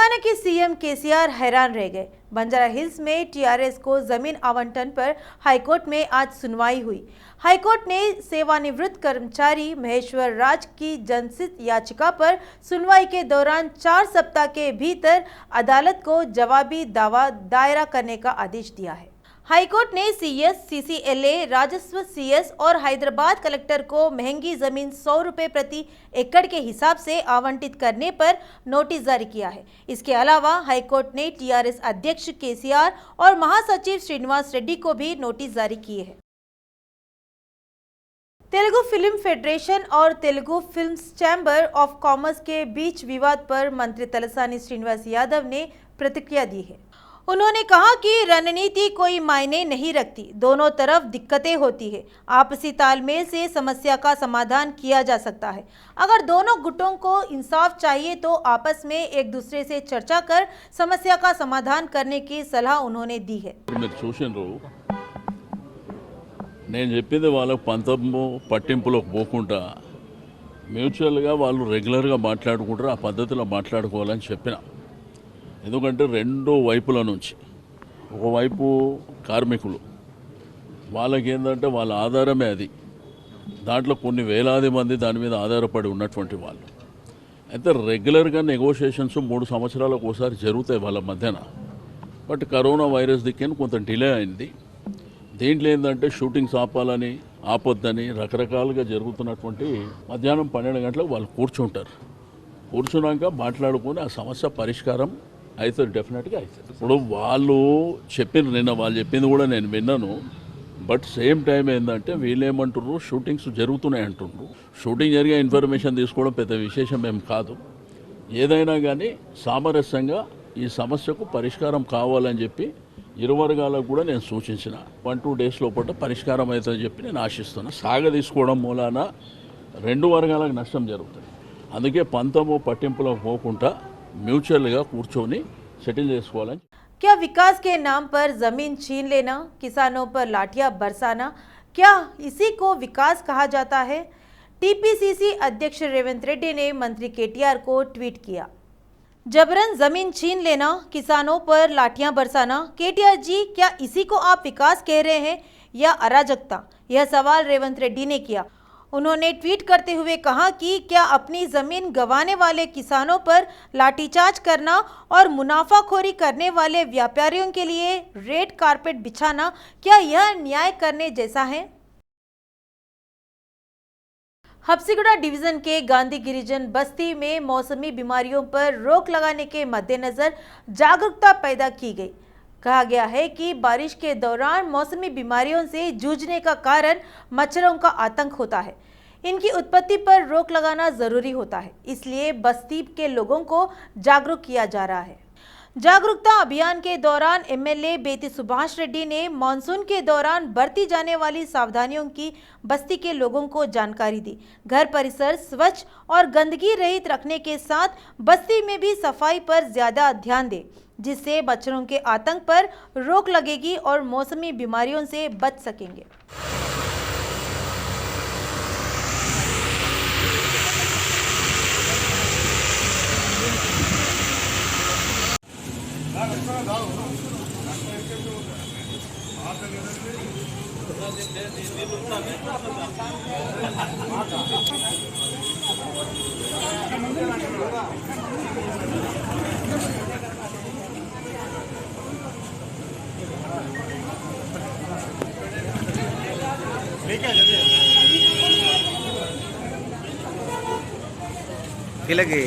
अचानक ही CM KCR हैरान रह गए। बंजारा हिल्स में टीआरएस को जमीन आवंटन पर हाईकोर्ट में आज सुनवाई हुई। हाईकोर्ट ने सेवानिवृत्त कर्मचारी महेश्वर राज की जनहित याचिका पर सुनवाई के दौरान 4 सप्ताह के भीतर अदालत को जवाबी दावा दायर करने का आदेश दिया है। हाईकोर्ट ने सीएस, सीसीएलए, राजस्व सीएस और हैदराबाद कलेक्टर को महंगी जमीन 100 रुपये प्रति एकड़ के हिसाब से आवंटित करने पर नोटिस जारी किया है। इसके अलावा हाईकोर्ट ने टीआरएस अध्यक्ष केसीआर और महासचिव श्रीनिवास रेड्डी को भी नोटिस जारी किए हैं। तेलुगु फिल्म फेडरेशन और Telugu films chamber of commerce के बीच विवाद पर मंत्री तलसानी श्रीनिवास यादव ने प्रतिक्रिया दी है। उन्होंने कहा कि रणनीति कोई मायने नहीं रखती, दोनों तरफ दिक्कतें होती है। आपसी तालमेल से समस्या का समाधान किया जा सकता है। अगर दोनों गुटों को इंसाफ चाहिए तो आपस में एक दूसरे से चर्चा कर समस्या का समाधान करने की सलाह उन्होंने दी है। నేను చెప్పింది వాళ్ళకు పంతము పట్టింపులకు పోకుండా మ్యూచువల్గా వాళ్ళు రెగ్యులర్గా మాట్లాడుకుంటారు, ఆ పద్ధతిలో మాట్లాడుకోవాలని చెప్పిన. ఎందుకంటే రెండు వైపుల నుంచి ఒకవైపు కార్మికులు వాళ్ళకి ఏంటంటే వాళ్ళ ఆధారమే అది, దాంట్లో కొన్ని వేలాది మంది దాని మీద ఆధారపడి ఉన్నటువంటి వాళ్ళు. అయితే రెగ్యులర్గా నెగోషియేషన్స్ 3 సంవత్సరాలకు ఒకసారి జరుగుతాయి వాళ్ళ మధ్యన. బట్ కరోనా వైరస్ దిక్కని కొంత డిలే అయింది. దీంట్లో ఏంటంటే షూటింగ్స్ ఆపాలని ఆపొద్దని రకరకాలుగా జరుగుతున్నటువంటి మధ్యాహ్నం 12 గంటలకు వాళ్ళు కూర్చుంటారు. కూర్చున్నాక మాట్లాడుకొని ఆ సమస్య పరిష్కారం అవుతుంది, డెఫినెట్గా అవుతుంది. ఇప్పుడు వాళ్ళు చెప్పింది, నిన్న వాళ్ళు చెప్పింది కూడా నేను విన్నాను. బట్ సేమ్ టైం ఏంటంటే వీళ్ళేమంటారు, షూటింగ్స్ జరుగుతున్నాయి అంటున్నారు. షూటింగ్ జరిగే ఇన్ఫర్మేషన్ తీసుకోవడం పెద్ద విశేషం ఏం కాదు. ఏదైనా కానీ సామరస్యంగా ఈ సమస్యకు పరిష్కారం కావాలని చెప్పి ఇరు వర్గాలకు కూడా నేను సూచించిన. 1-2 డేస్ లోపల పరిష్కారం అవుతుందని చెప్పి నేను ఆశిస్తున్నా. సాగ తీసుకోవడం మూలాన రెండు వర్గాలకు నష్టం జరుగుతుంది. అందుకే పంతము పట్టింపులకు పోకుండా म्यूचुअल కూర్చొని సెటిల్ చేసుకోవాలని. क्या विकास के नाम पर जमीन छीन लेना, किसानों पर लाठियां बरसाना, क्या इसी को विकास कहा जाता है? टीपीसीसी अध्यक्ष रेवंत रेड्डी ने मंत्री केटीआर को ट्वीट किया। जबरन जमीन छीन लेना, किसानों पर लाठियां बरसाना, केटीआर जी क्या इसी को आप विकास कह रहे हैं या अराजकता? यह सवाल रेवंत रेड्डी ने किया। उन्होंने ट्वीट करते हुए कहा कि क्या अपनी जमीन गंवाने वाले किसानों पर लाठीचार्ज करना और मुनाफाखोरी करने वाले व्यापारियों के लिए रेड कारपेट बिछाना, क्या यह न्याय करने जैसा है? हबसीगुड़ा डिवीजन के गांधी गिरिजन बस्ती में मौसमी बीमारियों पर रोक लगाने के मद्देनजर जागरूकता पैदा की गई। कहा गया है कि बारिश के दौरान मौसमी बीमारियों से जूझने का कारण मच्छरों का आतंक होता है। इनकी उत्पत्ति पर रोक लगाना जरूरी होता है, इसलिए बस्ती के लोगों को जागरूक किया जा रहा है। जागरूकता अभियान के दौरान एमएलए बेती सुभाष रेड्डी ने मानसून के दौरान बरती जाने वाली सावधानियों की बस्ती के लोगों को जानकारी दी। घर परिसर स्वच्छ और गंदगी रहित रखने के साथ बस्ती में भी सफाई पर ज्यादा ध्यान दें, जिससे मच्छरों के आतंक पर रोक लगेगी और मौसमी बीमारियों से बच सकेंगे। ఇలాగే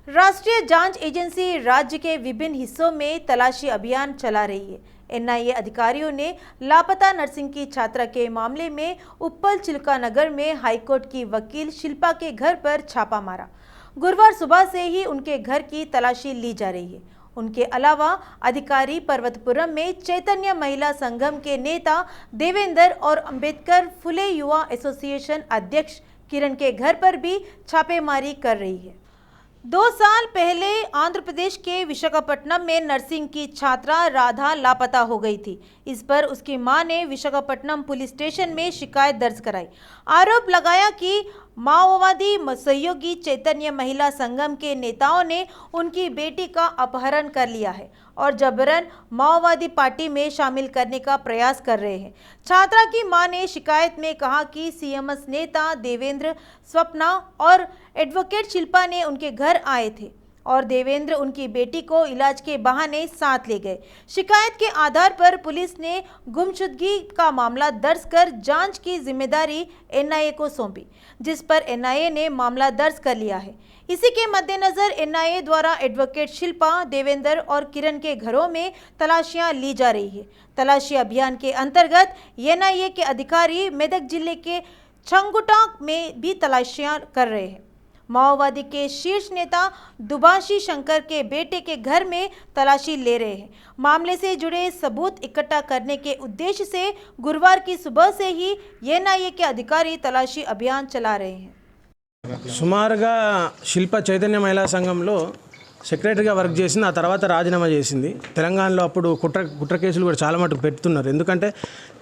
राष्ट्रीय जांच एजेंसी राज्य के विभिन्न हिस्सों में तलाशी अभियान चला रही है। एनआईए अधिकारियों ने लापता नर्सिंग की छात्रा के मामले में उप्पल चिल्का नगर में हाईकोर्ट की वकील शिल्पा के घर पर छापा मारा। गुरुवार सुबह से ही उनके घर की तलाशी ली जा रही है। उनके अलावा अधिकारी पर्वतपुरम में चैतन्य महिला संगम के नेता देवेंद्र और अंबेडकर फुले युवा एसोसिएशन अध्यक्ष किरण के घर पर भी छापेमारी कर रही है। 2 साल पहले आंध्र प्रदेश के विशाखापट्टनम में नर्सिंग की छात्रा राधा लापता हो गई थी। इस पर उसकी मां ने विशाखापट्टनम पुलिस स्टेशन में शिकायत दर्ज कराई। आरोप लगाया कि माओवादी सहयोगी चैतन्य महिला संगम के नेताओं ने उनकी बेटी का अपहरण कर लिया है और जबरन माओवादी पार्टी में शामिल करने का प्रयास कर रहे हैं। छात्रा की मां ने शिकायत में कहा कि सीएमएस नेता देवेंद्र, स्वप्ना और एडवोकेट शिल्पा ने उनके घर आए थे और देवेंद्र उनकी बेटी को इलाज के बहाने साथ ले गए। शिकायत के आधार पर पुलिस ने गुमशुदगी का मामला दर्ज कर जांच की जिम्मेदारी एनआईए को सौंपी, जिस पर एनआईए ने मामला दर्ज कर लिया है। इसी के मद्देनजर एनआईए द्वारा एडवोकेट शिल्पा, देवेंद्र और किरण के घरों में तलाशियां ली जा रही है। तलाशी अभियान के अंतर्गत एनआईए के अधिकारी मेदक जिले के छंगुटा में भी तलाशियां कर रहे हैं। माओवादी के शीर्ष नेता दुबाशी शंकर के बेटे के घर में तलाशी ले रहे हैं। मामले से जुड़े सबूत इकट्ठा करने के उद्देश्य से गुरुवार की सुबह से ही एनआईए के अधिकारी तलाशी अभियान चला रहे हैं। సుమారుగా శిల్ప చైతన్య మహిళా సంఘంలో సెక్రటరీగా వర్క్ చేసింది. ఆ తర్వాత రాజీనామా చేసింది. తెలంగాణలో అప్పుడు కుట్ర కేసులు కూడా చాలా మటుకు పెడుతున్నారు. ఎందుకంటే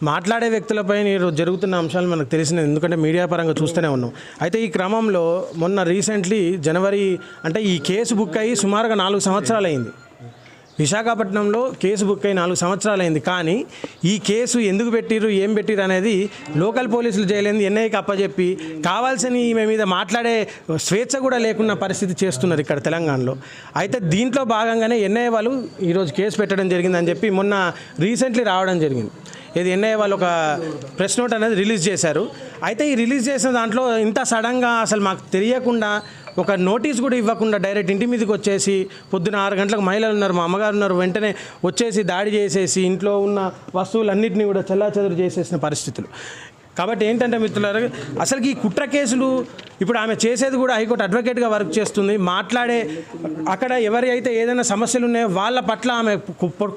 మాట్లాడే వ్యక్తులపై ఈరోజు జరుగుతున్న అంశాలు మనకు తెలిసినది, ఎందుకంటే మీడియా పరంగా చూస్తూనే ఉన్నాం. అయితే ఈ క్రమంలో మొన్న రీసెంట్లీ జనవరి అంటే ఈ కేసు బుక్ అయ్యి సుమారుగా 4 సంవత్సరాలు అయింది. విశాఖపట్నంలో కేసు బుక్ అయి 4 సంవత్సరాలు అయింది. కానీ ఈ కేసు ఎందుకు పెట్టిరు, ఏం పెట్టిరు అనేది లోకల్ పోలీసులు చేయలేదు. ఎన్ఐఏకి అప్పచెప్పి కావాల్సిన ఈమె మీద మాట్లాడే స్వేచ్ఛ కూడా లేకున్న పరిస్థితి చేస్తున్నారు ఇక్కడ తెలంగాణలో. అయితే దీంట్లో భాగంగానే ఎన్ఐఏ వాళ్ళు ఈరోజు కేసు పెట్టడం జరిగిందని చెప్పి మొన్న రీసెంట్లీ రావడం జరిగింది. ఇది ఎన్ఐఏ వాళ్ళు ఒక ప్రెస్ నోట్ అనేది రిలీజ్ చేశారు. అయితే ఈ రిలీజ్ చేసిన దాంట్లో ఇంత సడన్గా అసలు మాకు తెలియకుండా ఒక నోటీస్ కూడా ఇవ్వకుండా డైరెక్ట్ ఇంటి మీదకి వచ్చేసి పొద్దున 6 గంటలకు మహిళలు ఉన్నారు, మా అమ్మగారు ఉన్నారు, వెంటనే వచ్చేసి దాడి చేసేసి ఇంట్లో ఉన్న వస్తువులన్నింటినీ కూడా చెల్లాచెదురు చేసేసిన పరిస్థితులు. కాబట్టి ఏంటంటే మిత్రులారా, అసలుకి ఈ కుట్ర కేసులు ఇప్పుడు ఆమె చేసేది కూడా హైకోర్టు అడ్వకేట్గా వర్క్ చేస్తుంది. మాట్లాడే అక్కడ ఎవరి అయితే ఏదైనా సమస్యలు ఉన్నాయో వాళ్ళ పట్ల ఆమె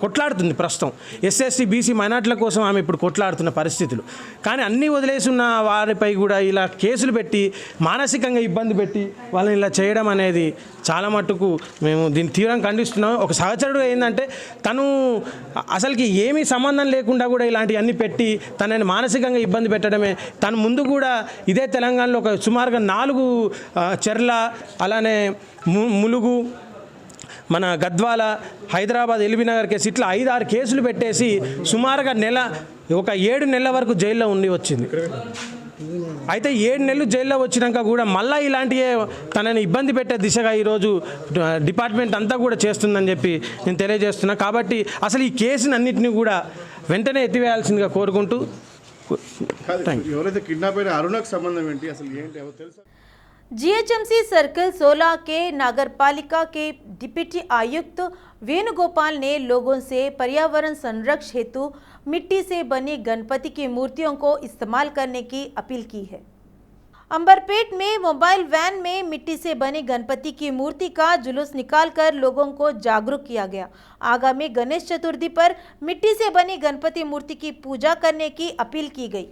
కొట్లాడుతుంది. ప్రస్తుతం ఎస్ఎస్టీ బీసీ మైనార్టీల కోసం ఆమె ఇప్పుడు కొట్లాడుతున్న పరిస్థితులు. కానీ అన్నీ వదిలేసున్న వారిపై కూడా ఇలా కేసులు పెట్టి మానసికంగా ఇబ్బంది పెట్టి వాళ్ళని ఇలా చేయడం అనేది చాలా మట్టుకు మేము దీన్ని తీవ్రంగా ఖండిస్తున్నాం. ఒక సహచరుడు ఏంటంటే తను అసలుకి ఏమీ సంబంధం లేకుండా కూడా ఇలాంటివన్నీ పెట్టి తనని మానసికంగా ఇబ్బంది పెట్టడమే. తను ముందు కూడా ఇదే తెలంగాణలో ఒక సుమారుగా 4 చెర్ల, అలానే ములుగు, మన గద్వాల, హైదరాబాద్ ఎల్బీనగర్ కేసు, ఇట్లా 5-6 కేసులు పెట్టేసి సుమారుగా ఒక 7 నెలల వరకు జైల్లో ఉండి వచ్చింది. అయితే 7 నెలలు జైల్లో వచ్చినాక కూడా మళ్ళీ ఇలాంటివే తనని ఇబ్బంది పెట్టే దిశగా ఈరోజు డిపార్ట్మెంట్ అంతా కూడా చేస్తుందని చెప్పి నేను తెలియజేస్తున్నా. కాబట్టి అసలు ఈ కేసుని అన్నింటినీ కూడా వెంటనే ఎత్తివేయాల్సిందిగా కోరుకుంటూ ఎవరైతే కిడ్నాప్ అయిన అరుణకు సంబంధం ఏంటి, అసలు ఏంటి ఎవరు తెలుసా? जीएचएमसी सर्कल 16 के नगरपालिका के डिप्टी आयुक्त वेणुगोपाल ने लोगों से पर्यावरण संरक्षण हेतु मिट्टी से बनी गणपति की मूर्तियों को इस्तेमाल करने की अपील की है। अंबरपेट में मोबाइल वैन में मिट्टी से बनी गणपति की मूर्ति का जुलूस निकालकर लोगों को जागरूक किया गया। आगामी गणेश चतुर्थी पर मिट्टी से बनी गणपति मूर्ति की पूजा करने की अपील की गई।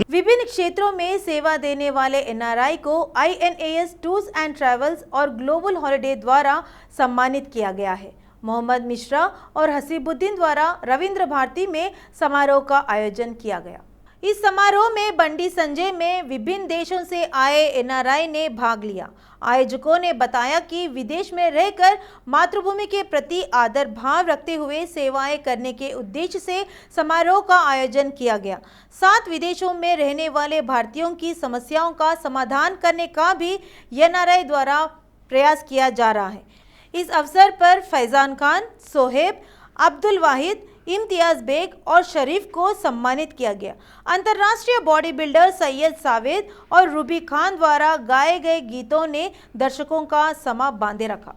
विभिन्न क्षेत्रों में सेवा देने वाले एनआरआई को INAS टूर्स एंड ट्रैवल्स और ग्लोबल हॉलिडे द्वारा सम्मानित किया गया है। मोहम्मद मिश्रा और हसीबुद्दीन द्वारा रविंद्र भारती में समारोह का आयोजन किया गया। इस समारोह में बंडी संजय में विभिन्न देशों से आए एनआरआई ने भाग लिया। आयोजकों ने बताया कि विदेश में रहकर मातृभूमि के प्रति आदर भाव रखते हुए सेवाएं करने के उद्देश्य से समारोह का आयोजन किया गया। साथ विदेशों में रहने वाले भारतीयों की समस्याओं का समाधान करने का भी एनआरआई द्वारा प्रयास किया जा रहा है। इस अवसर पर फैजान खान, सोहेब, अब्दुल वाहिद, इम्तियाज बेग और शरीफ को सम्मानित किया गया। अंतर्राष्ट्रीय बॉडी बिल्डर सैयद सावेद और रूबी खान द्वारा गाए गए गीतों ने दर्शकों का समा बांधे रखा।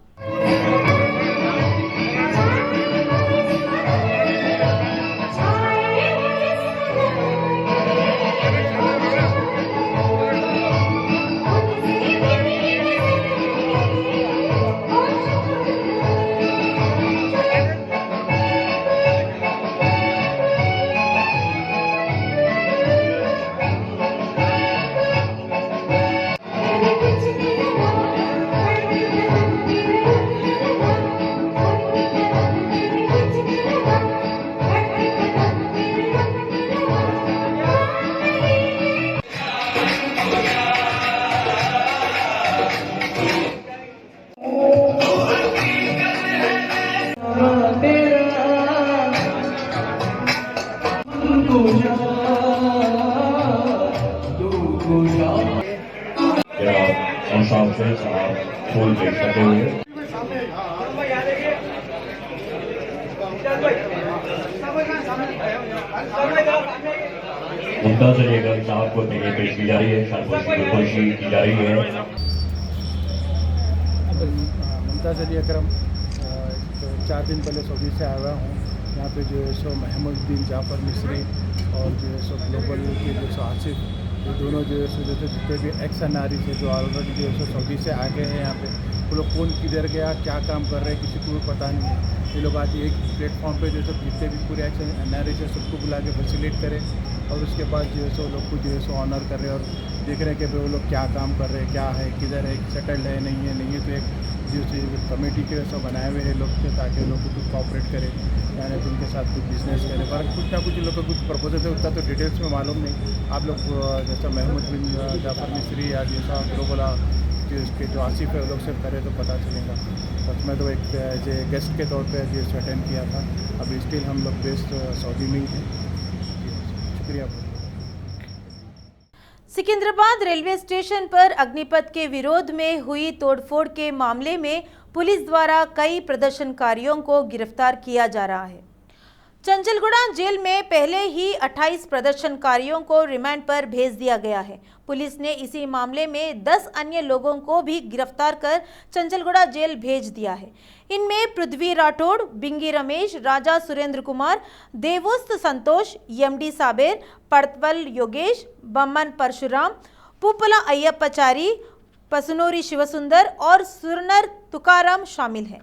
on South Face are full big category. Mumtaz Ali अकरम साहब को पेश की जा रही है, शारकोशी की जा रही है। मुमताज अली अकरम 4 दिन पहले सऊदी से आया हुआ हूँ। यहाँ पे जो है सो महमूद बिन जाफ़र मिस्री और जो है सो ग्लोबल के जो सो आसिफ, ये दोनों जो है सो जितने भी एक्स एनआरई थे जो ऑलरेडी जो है सो सऊदी से आ गए हैं यहाँ पे, वो लोग कौन किधर गया, क्या काम कर रहे हैं, किसी को भी पता नहीं है। ये लोग आज एक प्लेटफॉर्म पे जो है जितने भी पूरे एक्स एनआरई से सबको बुला के फैसिलेट करें और उसके बाद जो है सो लोग को जो है सो ऑनर कर रहे हैं और देख रहे हैं कि वो लोग क्या काम कर रहे हैं, क्या है, किधर है, सेटल्ड है, नहीं है। तो एक जो कमेटी के सब बनाए हुए हैं लोग के, ताकि लोग को कुछ कॉपरेट करें, यानी तो उनके साथ कुछ बिजनेस करें। पर कुछ ना कुछ लोग का कुछ प्रपोजल है, उतना तो डिटेल्स में मालूम नहीं। आप लोग जैसा महमूद बिन जाफ़र मिस्री या जैसा ग्लोबल जो इसके जो आसिफ है वो लोग से करें तो पता चलेगा। बस मैं तो एक एज ए गेस्ट के तौर पे जो अटेंड किया था। अभी स्टिल हम लोग बेस्ड सऊदी में ही हैं। शुक्रिया। सिकंदराबाद रेलवे स्टेशन पर अग्निपथ के विरोध में हुई तोड़फोड़ के मामले में पुलिस द्वारा कई प्रदर्शनकारियों को गिरफ्तार किया जा रहा है। चंचलगुड़ा जेल में पहले ही 28 प्रदर्शनकारियों को रिमांड पर भेज दिया गया है। पुलिस ने इसी मामले में 10 अन्य लोगों को भी गिरफ्तार कर चंचलगुड़ा जेल भेज दिया है। इनमें पृथ्वी राठौड़, बिंगी रमेश, राजा सुरेंद्र कुमार, देवोस्त संतोष, एमडी साबेर, पड़तवल योगेश, बम्मन परशुराम, पुपला अय्यप्पाचारी, पसनूरी शिवसुंदर और सुरनर तुकाराम शामिल हैं।